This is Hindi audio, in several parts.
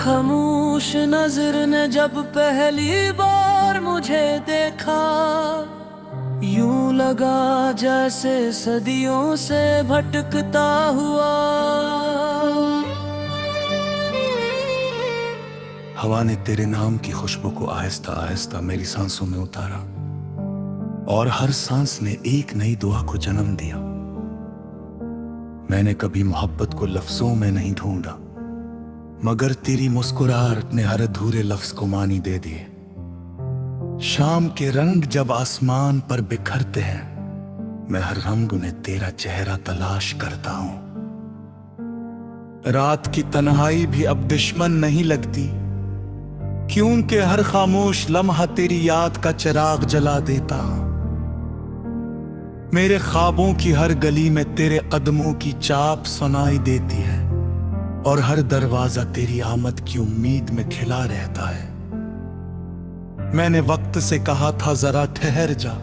खामोश नजर ने जब पहली बार मुझे देखा, यूं लगा जैसे सदियों से भटकता हुआ। हवा ने तेरे नाम की खुशबू को आहिस्ता आहिस्ता मेरी सांसों में उतारा, और हर सांस ने एक नई दुआ को जन्म दिया। मैंने कभी मोहब्बत को लफ्जों में नहीं ढूंढा, मगर तेरी मुस्कुराहट ने हर अधूरे लफ्ज को मानी दे दिए। शाम के रंग जब आसमान पर बिखरते हैं, मैं हर रंग में तेरा चेहरा तलाश करता हूं। रात की तन्हाई भी अब दुश्मन नहीं लगती, क्योंकि हर खामोश लम्हा तेरी याद का चिराग जला देता। मेरे ख्वाबों की हर गली में तेरे कदमों की चाप सुनाई देती है, और हर दरवाजा तेरी आमद की उम्मीद में खिला रहता है। मैंने वक्त से कहा था जरा ठहर जा,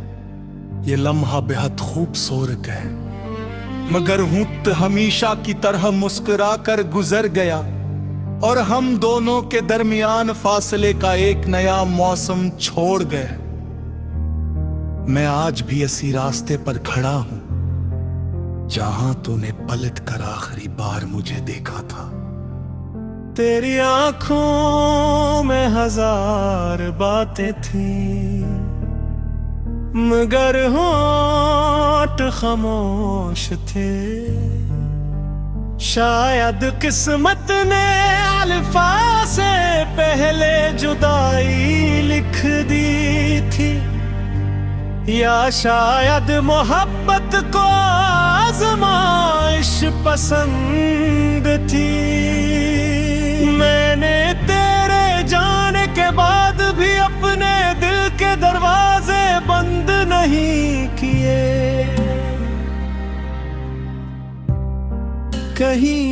ये लम्हा बेहद खूबसूरत है, मगर वक्त हमेशा की तरह मुस्कुरा कर गुजर गया, और हम दोनों के दरमियान फासले का एक नया मौसम छोड़ गए। मैं आज भी इसी रास्ते पर खड़ा हूं, जहां तूने पलट कर आखिरी बार मुझे देखा था। तेरी आंखों में हजार बातें थी, मगर होंठ खामोश थे। शायद किस्मत ने अल्फाज से पहले जुदाई लिख दी थी, या शायद मोहब्बत को आज़माइश पसंद थी। मैंने तेरे जाने के बाद भी अपने दिल के दरवाजे बंद नहीं किए। कहीं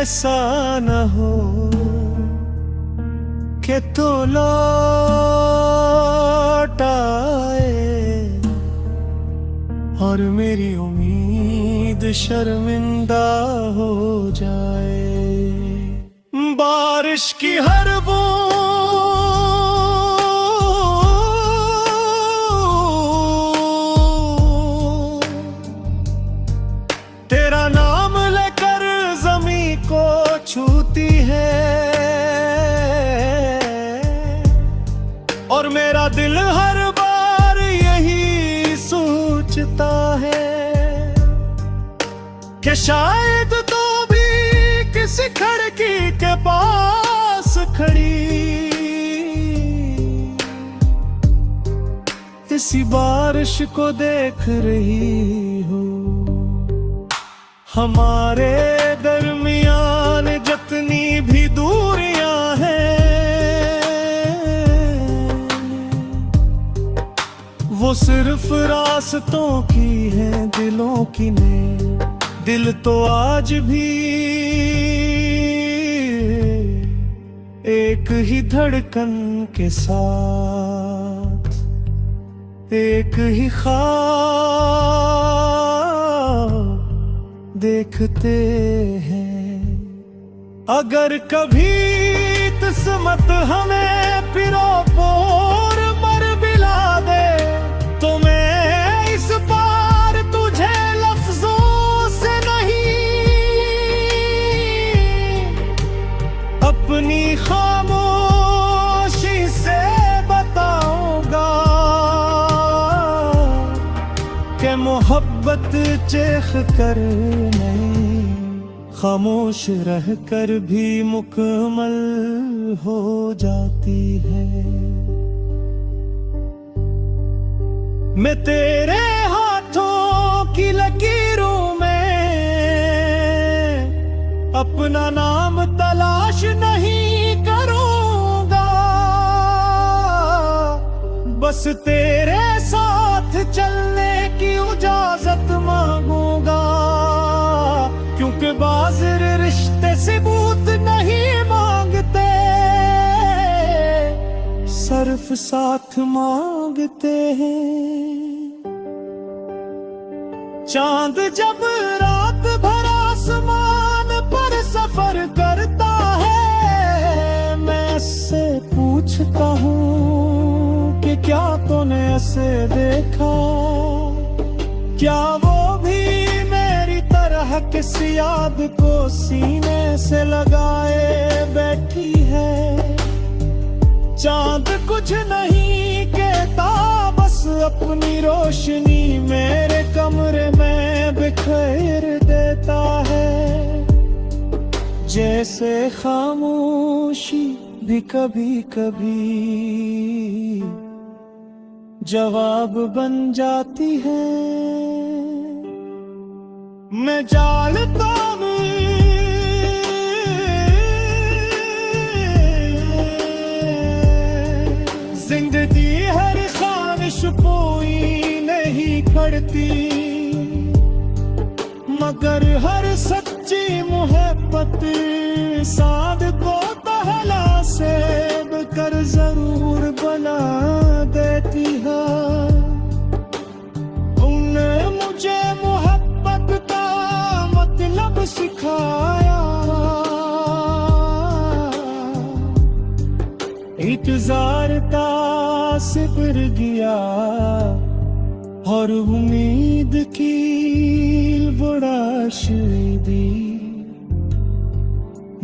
ऐसा न हो कि तो लौट आए, और मेरी उम्मीद शर्मिंदा हो जाए। बारिश की हर बूंद तेरा नाम लेकर ज़मीं को छूती है, और मेरा दिल हर बार यही सोचता है कि शायद तो भी किसी खिड़की के पास खड़ी इसी बारिश को देख रही हो। हमारे दरमियान जितनी भी दूरियां हैं, वो सिर्फ रास्तों की हैं, दिलों की नहीं। दिल तो आज भी एक ही धड़कन के साथ, एक ही ख्वाब देखते हैं। अगर कभी किस्मत हमें पिरो पोर पर बिला दे, तो मैं इस बार तुझे लफ्जों से नहीं, अपनी खामोशी से बताऊंगा कि मोहब्बत चेख कर नहीं, खामोश रहकर भी मुकम्मल हो जाती है। मैं तेरे हाथों की लकीरों में अपना नाम तलाश नहीं करूंगा, बस तेरे साथ चलने की इजाजत मांगूंगा, क्योंकि बाज़िर रिश्ते सबूत नहीं मांगते, सिर्फ साथ मांगते हैं। चांद जब रात भर आसमान पर सफेद सफर करता है। मैं इससे पूछता हूँ कि क्या तूने ऐसे देखा, क्या वो भी मेरी तरह किसी याद को सीने से लगाए बैठी है। चांद कुछ नहीं कहता, बस अपनी रोशनी मेरे कमरे में बिखेर देता है। जैसे खामोशी भी कभी कभी जवाब बन जाती है। मैं जालता जिंदगी हर ख्वाहिश कोई नहीं खड़ती, मगर हर सच्ची मोहब्बत साद को पहला से कर जरूर बना देती है। उन्होंने मुझे मोहब्बत का मतलब सिखाया, इंतजार का सिपर गया और उम्मीद की बड़ा दी,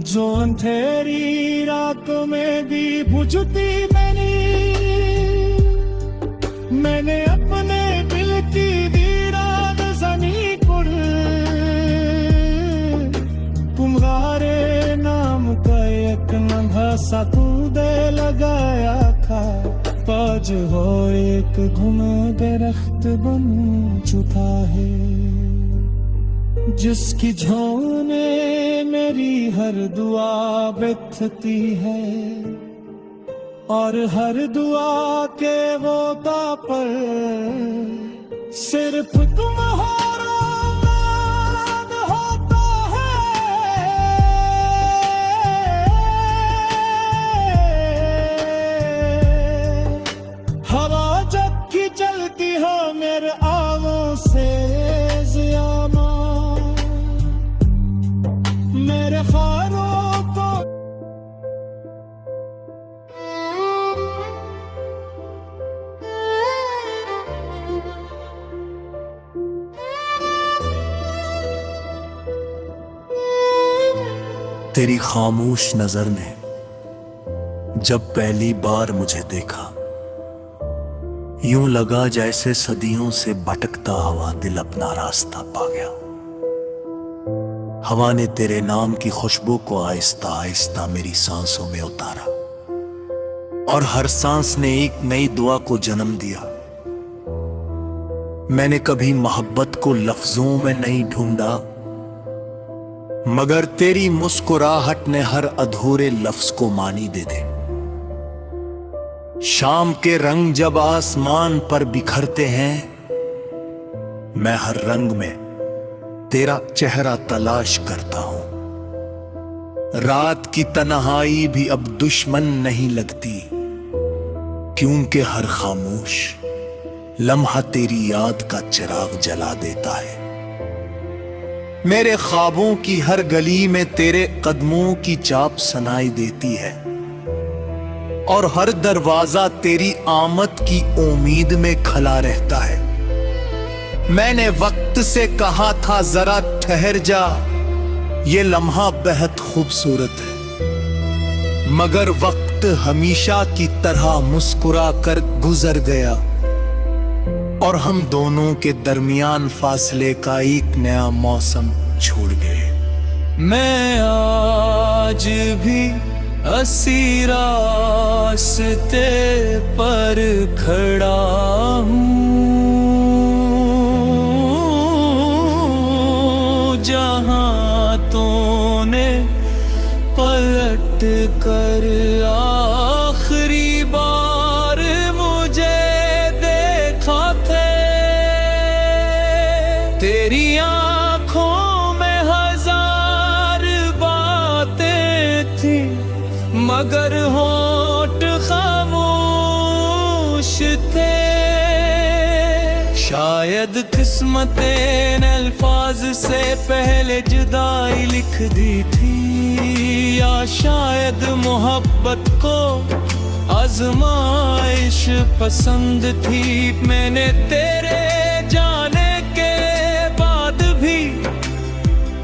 जो अंधेरी रातों में भी बुझती मैंने अपने दिल की वीरान ज़मीं पर तुम्हारे नाम का एक नन्हा सा कूदे लगाया था। आज हो एक घुम दरख्त बन चुका है, जिसकी झोंने मेरी हर दुआ बिथती है, और हर दुआ के वो पर सिर्फ तुम्हारा नाम होता है। हवा जब की चलती है मेरे आंखों से ज़ियामा, मेरे ख्वाबों को तेरी खामोश नजर ने जब पहली बार मुझे देखा, यूं लगा जैसे सदियों से भटकता हुआ दिल अपना रास्ता पा गया। हवा ने तेरे नाम की खुशबू को आहिस्ता आहिस्ता मेरी सांसों में उतारा, और हर सांस ने एक नई दुआ को जन्म दिया। मैंने कभी मोहब्बत को लफ्जों में नहीं ढूंढा, मगर तेरी मुस्कुराहट ने हर अधूरे लफ्ज को मानी दे दे। शाम के रंग जब आसमान पर बिखरते हैं, मैं हर रंग में तेरा चेहरा तलाश करता हूं। रात की तन्हाई भी अब दुश्मन नहीं लगती, क्योंकि हर खामोश लम्हा तेरी याद का चिराग जला देता है। मेरे ख्वाबों की हर गली में तेरे कदमों की चाप सुनाई देती है, और हर दरवाजा तेरी आमद की उम्मीद में खड़ा रहता है। मैंने वक्त से कहा था जरा ठहर जा, ये लम्हा बेहद खूबसूरत है, मगर वक्त हमेशा की तरह मुस्कुरा कर गुजर गया, और हम दोनों के दरमियान फासले का एक नया मौसम छोड़ गए। मैं आज भी असी रास्ते पर खड़ा हूँ, जहाँ तूने पलट कर आखिरी बार मुझे देखा थे। तेरी आंखों में हजार बातें थी, मगर होठ खामोश थे। शायद किस्मतें ने अल्फाज से पहले जुदाई लिख दी थी, या शायद मोहब्बत को आजमाइश पसंद थी। मैंने तेरे जाने के बाद भी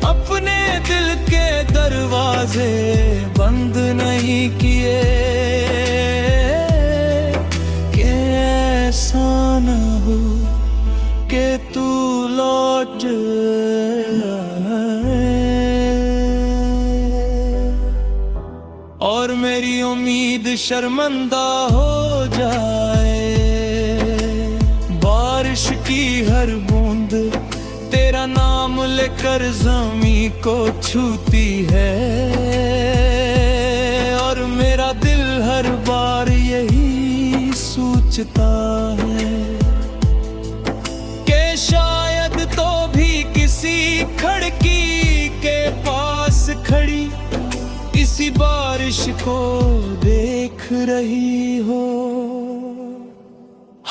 अपने दिल के दरवाजे बंद नहीं किए, कि ऐसा न हो कि तू लौट और मेरी उम्मीद शर्मिंदा हो जाए। बारिश की हर बूंद तेरा नाम लेकर ज़मीं को छूती है, और मेरा दिल हर बार यही सोचता है कि शायद तो भी किसी खिड़की के पास खड़ी इसी बारिश को देख रही हो।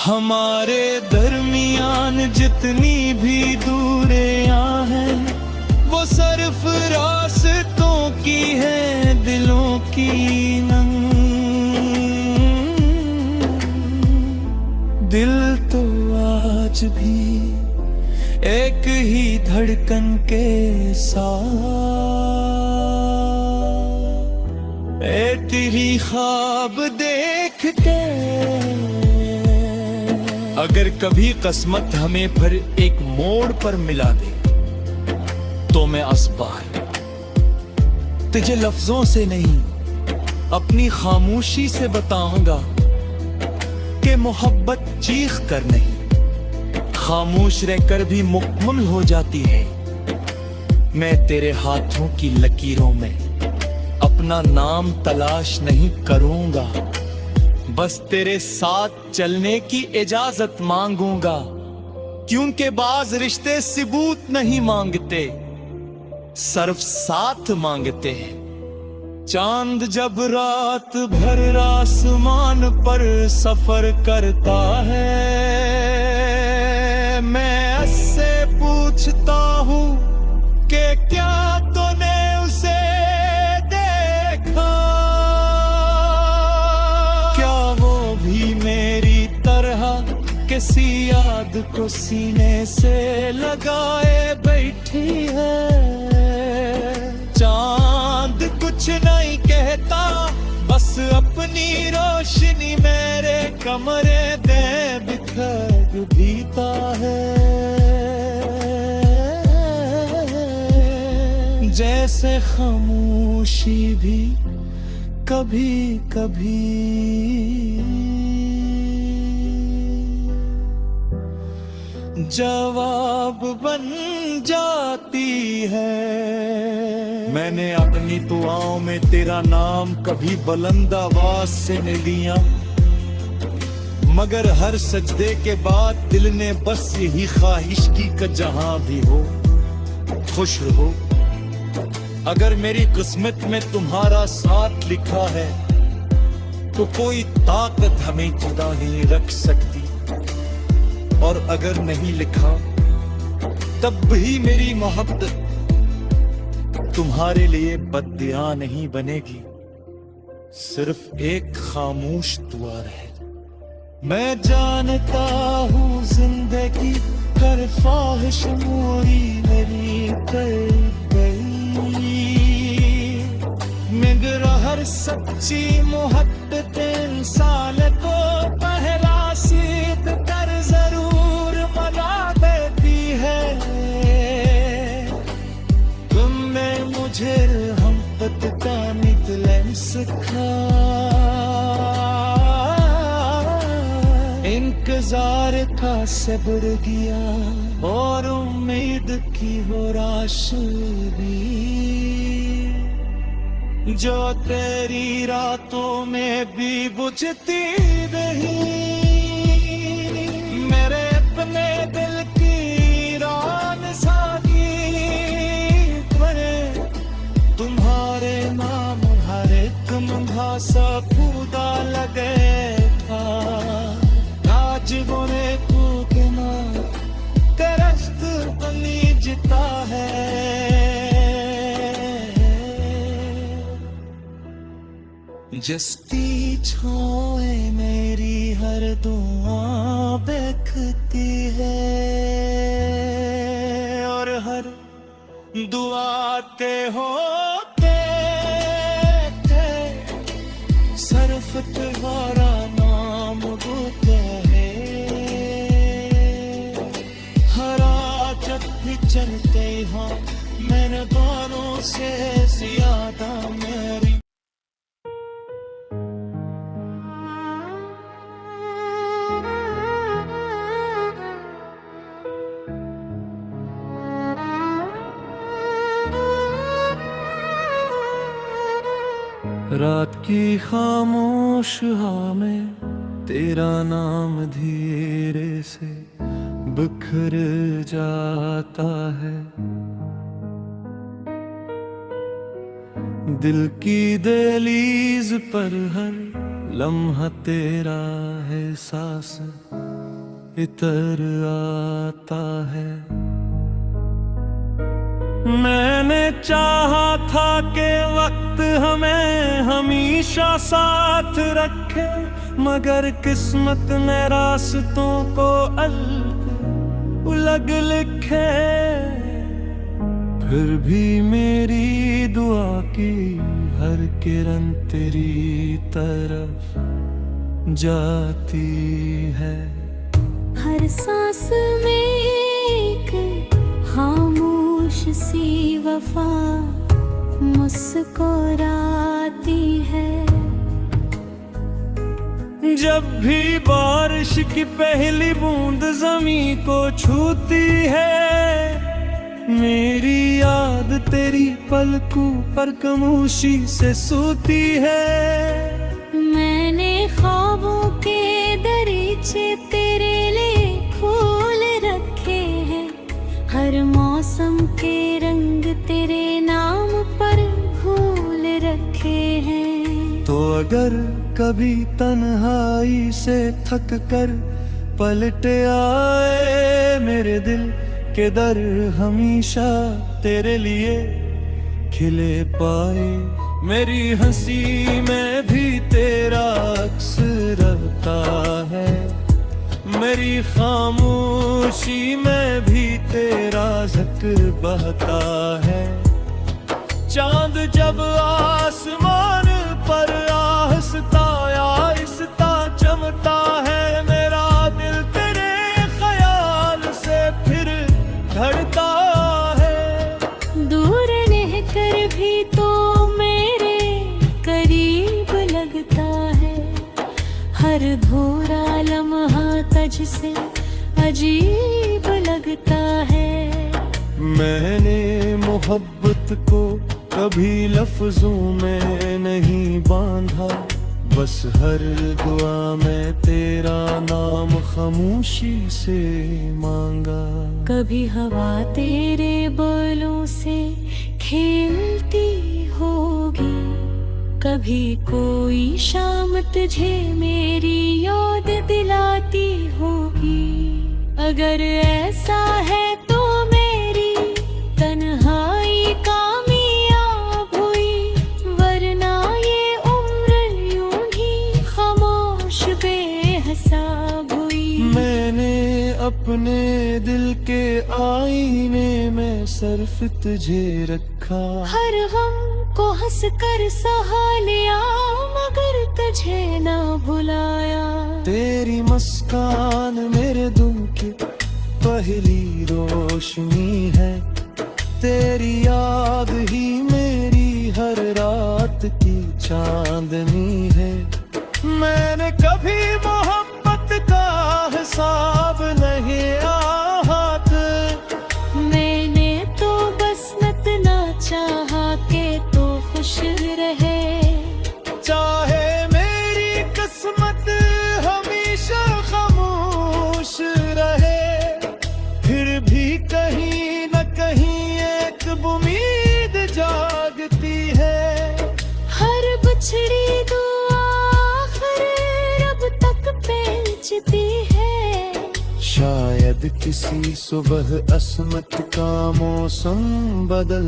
हमारे दरमियान जितनी भी दूरियां हैं, वो सिर्फ रास्तों की है, दिलों की नंग। दिल तो आज भी एक ही धड़कन के साथ तेरी ख्वाब देख के। अगर कभी किस्मत हमें फिर एक मोड़ पर मिला दे, तो मैं इस बार तुझे लफ्जों से नहीं अपनी खामोशी से बताऊंगा कि मोहब्बत चीख कर नहीं, खामोश रहकर भी मुकम्मल हो जाती है। मैं तेरे हाथों की लकीरों में अपना नाम तलाश नहीं करूंगा, बस तेरे साथ चलने की इजाजत मांगूंगा, क्योंकि बाज रिश्ते सबूत नहीं मांगते, सिर्फ साथ मांगते हैं। चांद जब रात भर आसमान पर सफर करता है, मैं उससे पूछता हूँ कि क्या तूने उसे देखा, क्या वो भी मेरी तरह किसी याद को सीने से लगाए बैठी है। चांद कुछ नहीं कहता, बस अपनी रोशनी मेरे कमरे दे बिखर भीता है। जैसे खामोशी भी कभी कभी जवाब बन जाती है। मैंने अपनी दुआओं में तेरा नाम कभी बुलंद आवाज से नहीं लिया, मगर हर सजदे के बाद दिल ने बस यही ख्वाहिश की कि जहां भी हो खुश रहो। अगर मेरी किस्मत में तुम्हारा साथ लिखा है, तो कोई ताकत हमें जुदा नहीं रख सकती, और अगर नहीं लिखा तब भी मेरी मोहब्बत तुम्हारे लिए बद्दुआ नहीं बनेगी, सिर्फ एक खामोश दुआ है। मैं जानता हूँ जिंदगी कर ख्वाहिश मोरी मेरी कर गई, मगर हर सच्ची मोहब्बत इंसान को पहला सीध कर जरूर मना देती है। तुमने मुझे मोहब्बत का निकलन सिखा, इंतजार का सब्र किया, और उम्मीद की हो राशि जो तेरी रातों में भी बुझती नहीं। मेरे अपने दिल की रान सागी बने, तुम्हारे नाम हर एक मुहासा खुदा लगे था। आज बुरे को जस्ती छोए मेरी हर दुआ बखती है और हर दुआते होते थे सरफ तुम्हारा नाम होते है हरा जब भी चलते हाँ मैंने बालों से ज्यादा मेरी रात की खामोश हवा में तेरा नाम धीरे से बिखर जाता है दिल की दहलीज पर हर लम्हा तेरा एहसास इतर आता है मैंने चाहा था कि वक्त हमें हमेशा साथ रखे मगर किस्मत ने रास्तों को उलग लिखे फिर भी मेरी दुआ की हर किरण तेरी तरफ जाती है हर सांस में एक खामोश सी वफा मुस्कुराती है जब भी बारिश की पहली बूंद ज़मीं को छूती है मेरी याद तेरी पलकों पर खामोशी से सोती है मैंने ख्वाबों के दरीचे तेरे लिए खोल रखे हैं हर मौसम के रंग तेरे नाम पर घोल रखे हैं तो अगर कभी तन्हाई से थक कर पलट आए मेरे दिल के दर हमेशा तेरे लिए खिले पाए मेरी हंसी में भी तेरा अक्स रहता है मेरी खामोशी में भी तेरा जिक्र बहता है चांद जब आसमान पर आहिस्ता आहिस्ता चमकता है मेरा दिल तेरे ख्याल से फिर धड़ता है दूर रहकर भी तो मेरे करीब लगता है हर धोरा लम्हा तुझसे अजीब लगता है मैंने मोहब्बत को कभी लफ्जों में नहीं बांधा बस हर दुआ में तेरा नाम खामोशी से मांगा कभी हवा तेरे बोलों से खेलती होगी कभी कोई शाम तुझे मेरी याद दिलाती होगी अगर ऐसा है तो मेरी तन्हाई कामयाब हुई वरना ये उम्र यूं ही खामोश बेहिसाब हुई मैंने अपने दिल के आईने में सिर्फ तुझे रखा हर गम को हंस कर सहा लिया मगर तुझे ना भुलाया तेरी मुस्कान मेरे दिल की पहली रोशनी है तेरी याद ही मेरी हर रात की चांदनी है मैंने कभी मोहब्बत का हिसाब नहीं आहत मैंने तो बस इतना चाहा के तो खुश रहे चाहे मेरी किस्मत हमेशा खामोश रहे फिर भी कहीं न कहीं एक उम्मीद जागती है हर बछड़ी दुआ आखिर रब तक पहुंचती है शायद किसी सुबह अस्मत का मौसम बदल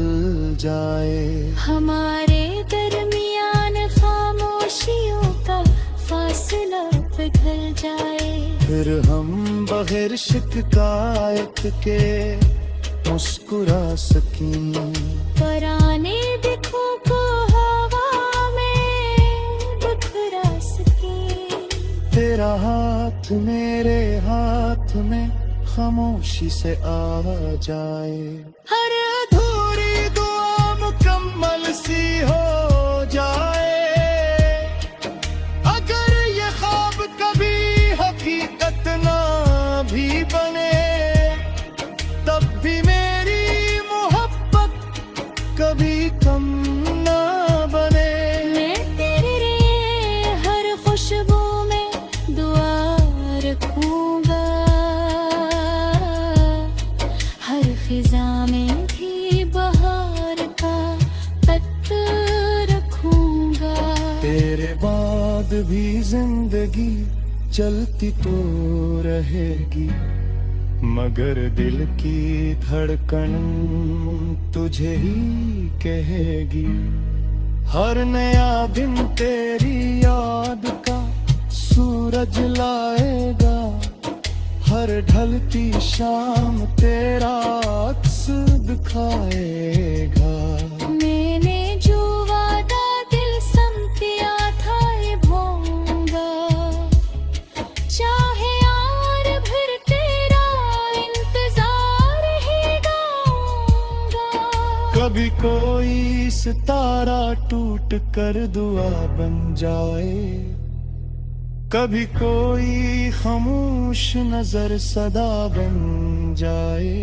जाए हमारे दरमियान खामोश बगैर शिकायत के मुस्कुरा सकी। पराने दिखों को हवा में बिखरा सकी। तेरा हाथ मेरे हाथ में खामोशी से आ जाए। हर अधूरी दुआ मुकम्मल सी हो जाए। अगर ये ख्वाब कभी हकीकत ना भी बने, तब भी मेरी मोहब्बत कभी कम ना बने। मैं तेरे लिए हर खुशबू में दुआ रखूंगा, हर फिजा में भी बहार का पत्थर रखूंगा। तेरे बाद भी जिंदगी चलती तो रहेगी, मगर दिल की धड़कन तुझे ही कहेगी। हर नया दिन तेरी याद का सूरज लाएगा, हर ढलती शाम तेरा अक्स दिखाएगा। मैंने जो वादा दिल संग था ये भूंगा, चाहे यार भर तेरा इंतजार ही गाऊंगा। कभी कोई सितारा टूट कर दुआ बन जाए, कभी कोई खामोश नजर सदा बन जाए।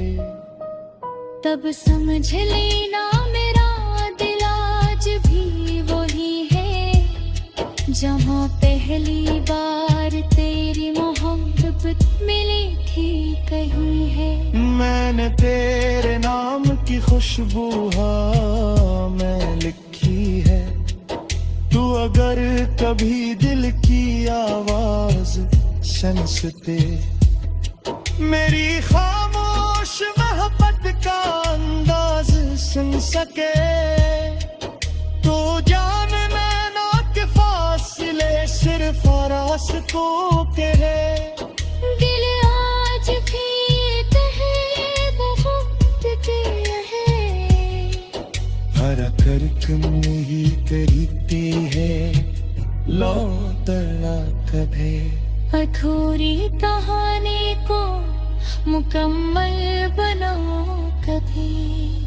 तब समझ लेना मेरा दिल आज भी वही है, जहाँ पहली बार तेरी मोहब्बत मिली थी कहीं है। मैंने तेरे नाम की खुशबू हाँ मैं लिखी है। तू अगर कभी दिल की आवाज सुन सके, मेरी खामोश मोहब्बत का अंदाज सुन सके, तो जान नैना के फासले सिर्फ रास्तों के है। दिल आज भी तेरे बहुत है, हर करकम ही करती है लौटना कभी। अधूरी कहानी को मुकम्मल बनाओ कभी,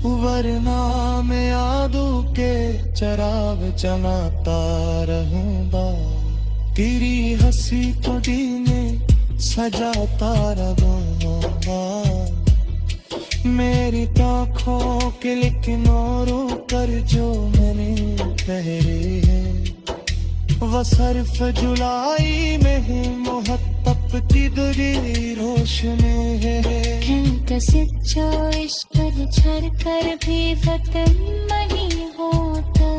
वरना मैं यादों के चराग जलाता रहूंगा। तेरी हंसी को दीने सजाता रहूंगा। मेरी आँखों के लेकिन औरों कर जो मैंने ठहरे हैं, वह सिर्फ जुलाई में ही मोहब्बत की दुरी रोशनी है। घंटा सच्चा इश्क झर कर भी वतन नहीं होता।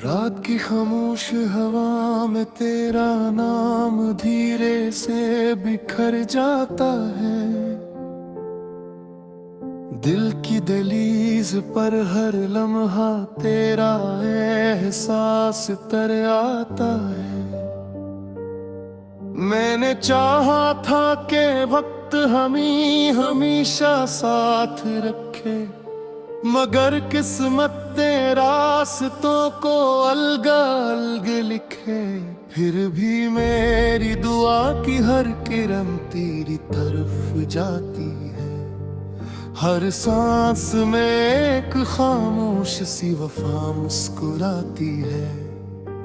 रात की खामोश हवा में तेरा नाम धीरे से बिखर जाता है। दिल की दहलीज पर हर लम्हा तेरा एहसास तर आता है। मैंने चाहा था कि वक्त हमेशा साथ रखे, मगर किस्मत ने रास्तों को अलग लिखे। फिर भी मेरी दुआ की हर किरण तेरी तरफ जाती है। हर सांस में एक खामोश सी वफा मुस्कुराती है।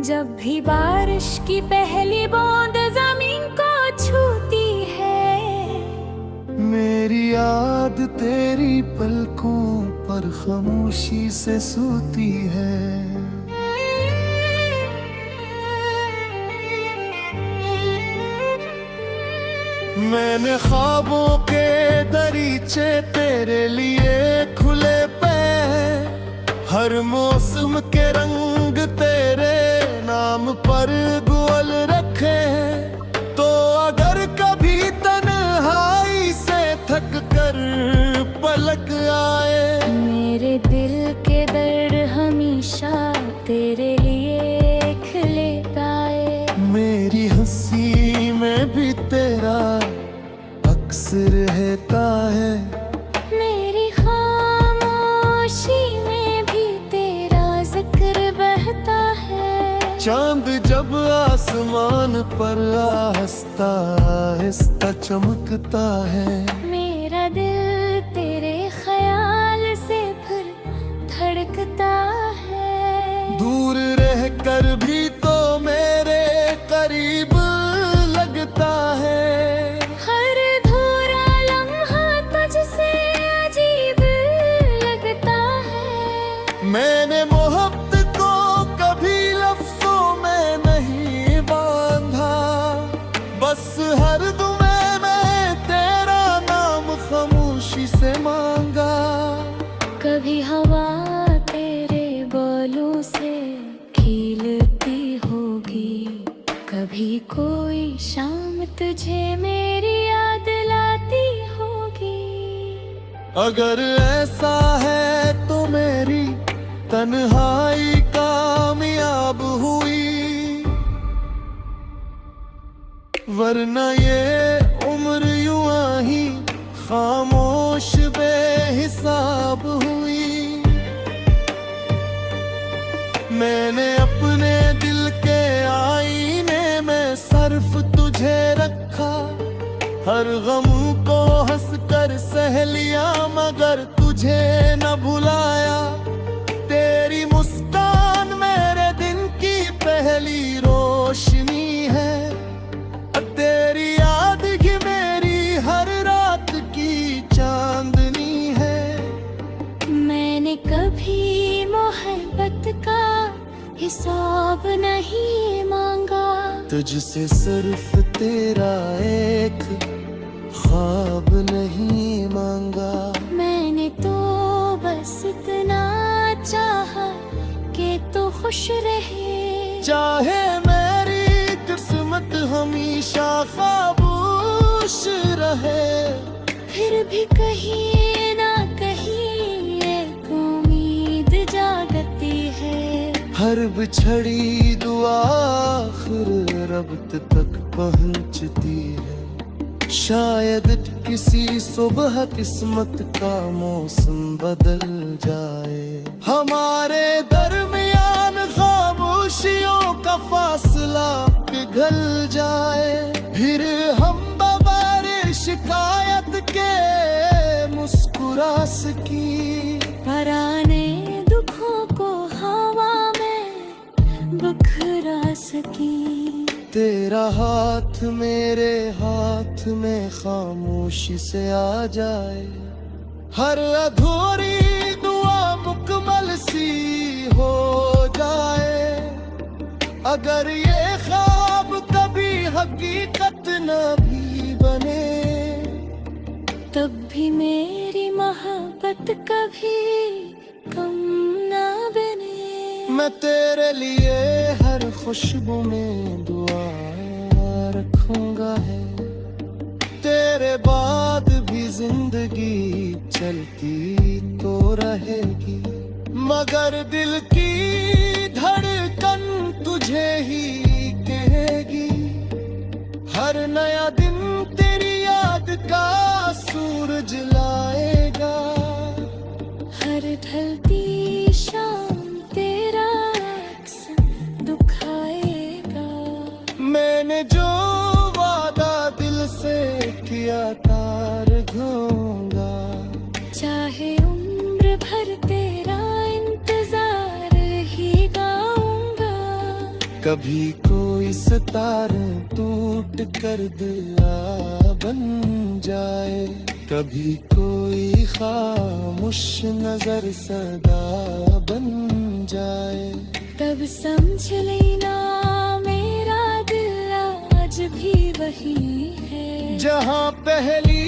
जब भी बारिश की पहली बूंद जमीन को छूती है, मेरी याद तेरी पलकों पर खामोशी से सोती है। मैंने ख्वाबों के दरीचे तेरे लिए खुले पे, हर मौसम के रंग तेरे नाम पर गुल रखे। तो अगर कभी तन्हाई से थक कर पलक आए, मेरे दिल के दर्द हमेशा तेरे लिए खिले पाए। मेरी हंसी में भी तेरा अक्स रहता है, मेरी खामोशी में भी तेरा जिक्र बहता है। चांद जब आसमान पर आहिस्ता आहिस्ता चमकता है। मेरा दिल तेरे ख्याल से फिर धड़कता है। दूर रहकर भी तो मेरे करीब लगता है। हर धूरा लम्हा तुझसे अजीब लगता है। मैंने मोहब्बत को कभी लफ्जों में नहीं बांधा, बस हर दुआ में तेरा नाम खामोशी से मांगा। कभी हवा तेरे बोलों से खिलती होगी, कभी कोई शाम तुझे मेरी याद लाती होगी। अगर ऐसा है तो मेरी तन्हाई कामयाब हुई, वरना ये उम्र यूं ही खामोश बेहिसाब हुई। मैंने अपने दिल के आईने में सिर्फ तुझे रखा, हर गम को हंस कर सह लिया मगर तुझे न भुलाया। तेरी मुस्कान मेरे दिन की पहली रोशनी है, तेरी यादगी मेरी हर रात की चांदनी है। मैंने कभी मोहब्बत का हिसाब नहीं मांगा, तुझसे सिर्फ तेरा एक ख्वाब नहीं मांगा। मैंने तो बस इतना चाहा कि तू खुश रहे। चाहे मेरी किस्मत हमेशा खामोश रहे, फिर भी कहीं ना कहीं एक उम्मीद जागती है। हर बिछड़ी दुआ आखिर रब तक पहुंचती है। शायद किसी सुबह किस्मत का मौसम बदल जाए, हमारे दरमियान खामोशियों का फासला पिघल जाए। फिर हम बगैर शिकायत के मुस्कुरा सकी, पराने दुखों को हवा में बिखरा सकी। तेरा हाथ मेरे हाथ में खामोशी से आ जाए, हर अधूरी दुआ मुकम्मल सी हो जाए। अगर ये ख्वाब कभी हकीकत न भी बने, तब भी मेरी मोहब्बत कभी कम ना बने। मैं तेरे लिए हर खुशबू में दुआ रखूंगा है। तेरे बाद भी जिंदगी चलती तो रहेगी, मगर दिल की धड़कन तुझे ही कहेगी। हर नया दिन तेरी याद का सूरज लाएगा, हर ढलती शाम तेरा अक्स दुखाएगा। मैंने जो वादा दिल से किया तार घूंगा, चाहे उम्र भर तेरा इंतजार ही गाऊंगा। कभी कोई सितारे टूट कर दिया बन जाए, कभी कोई खामोश नजर सदा बन जाए। तब समझ लेना मेरा दिल आज भी वही है, जहाँ पहली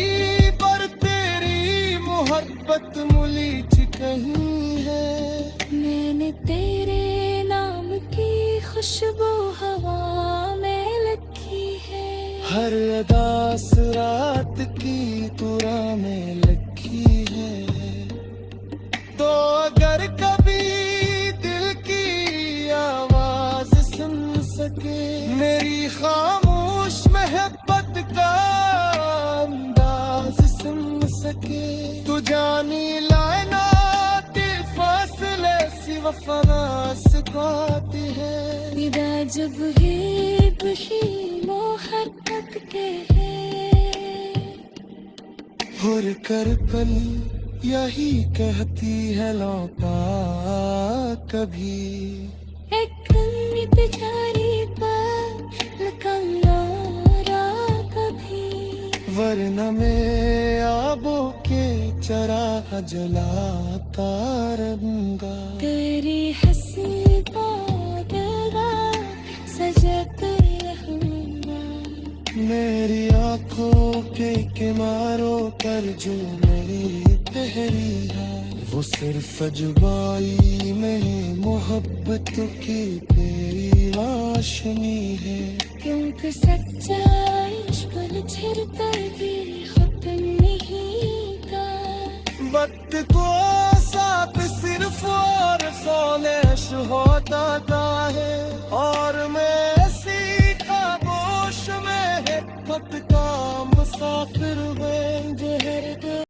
बार तेरी मोहब्बत मुली कहीं है। मैंने तेरे नाम की खुशबू हवा में लिखी है, हर अदास रात की तुरा में लिखी है। तो अगर कभी दिल की खामोश मोहब्बत का अंदाज सुन सके तू जानी लाना फासले सिवा फरास पाती है विदा जब है खुशी मोहब्बत के है और कर पल यही कहती है लौटा कभी एक बेचारी पर लकंगारा कभी वरना में आबों के चराग जलाता रहूंगा तेरी हंसी बादला सजाते रहूंगा मेरी आंखों के किनारों पर जो मेरी पहरी है वो सिर्फ जुबाई में मोहब्बत की तेरी रोशनी है क्योंकि सच्चा इश्क छिड़ता भी खत्म नहीं था वक्त को साथ सिर्फ और सोनेश होता है